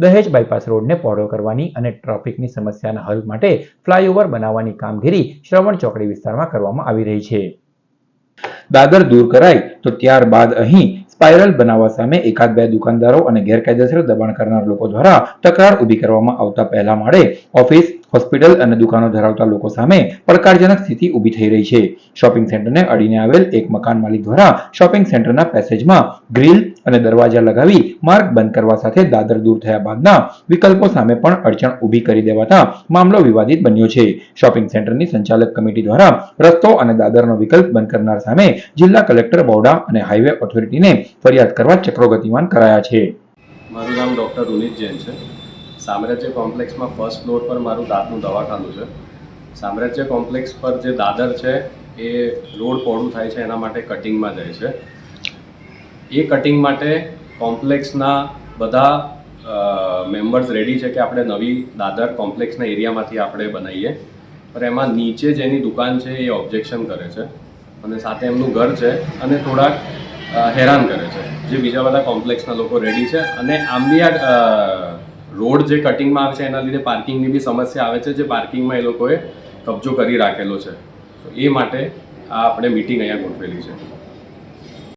દહેજ બાયપાસ રોડને પહોળો કરવાની અને ટ્રાફિકની સમસ્યાના હલ માટે ફ્લાયઓવર બનાવવાની કામગીરી શ્રવણ ચોકડી વિસ્તારમાં કરવામાં આવી રહી છે. દાદર દૂર કરાય તો ત્યારબાદ અહીં સ્પાઇરલ બનાવવા સામે એકાદ બે દુકાનદારો અને ગેરકાયદેસર દબાણ કરનાર લોકો દ્વારા તકરાર ઊભી કરવામાં આવતા પહેલા માળે ઓફિસ, હોસ્પિટલ અને દુકાનો ધરાવતા લોકો સામે પડકારજનક સ્થિતિ ઊભી થઈ રહી છે. શોપિંગ સેન્ટરને અડીને આવેલ એક મકાન માલિક દ્વારા શોપિંગ સેન્ટરના પેસેજમાં ગ્રીલ અને દરવાજા લગાવી માર્ગ બંધ કરવા સાથે દાદર દૂર થયા બાદના વિકલ્પો સામે પણ અડચણ ઊભી કરી દેવાતા મામલો વિવાદિત બન્યો છે. શોપિંગ સેન્ટરની સંચાલક કમિટી દ્વારા રસ્તો અને દાદરનો વિકલ્પ બંધ કરનાર સામે જિલ્લા કલેક્ટર બરોડા અને હાઈવે ઓથોરિટીને ફરિયાદ કરવા ચક્રો ગતિમાન કરાયા છે. મારું નામ ડૉક્ટર રૂનિત જૈન છે. સામ્રાજ્ય કોમ્પ્લેક્સમાં ફર્સ્ટ ફ્લોર પર મારું દાંતનું દવાખાનું છે. સામ્રાજ્ય કોમ્પ્લેક્સ પર જે દાદર છે એ રોડ પહોળું થાય છે એના માટે કટિંગમાં જાય છે. એ કટિંગ માટે કોમ્પ્લેક્સના બધા મેમ્બર્સ રેડી છે કે આપણે નવી દાદર કોમ્પ્લેક્સના એરિયામાંથી આપણે બનાવીએ, પણ એમાં નીચે જેની દુકાન છે એ ઓબ્જેક્શન કરે છે અને સાથે એમનું ઘર છે અને થોડાક હેરાન કરે છે. જે બીજા બધા કોમ્પ્લેક્સના લોકો રેડી છે અને આમ બી આ રોડ જે કટિંગમાં આવે છે એના લીધે પાર્કિંગની બી સમસ્યા આવે છે, જે પાર્કિંગમાં એ લોકોએ કબજો કરી રાખેલો છે. તો એ માટે આ આપણે મિટિંગ અહીંયા ગોઠવેલી છે.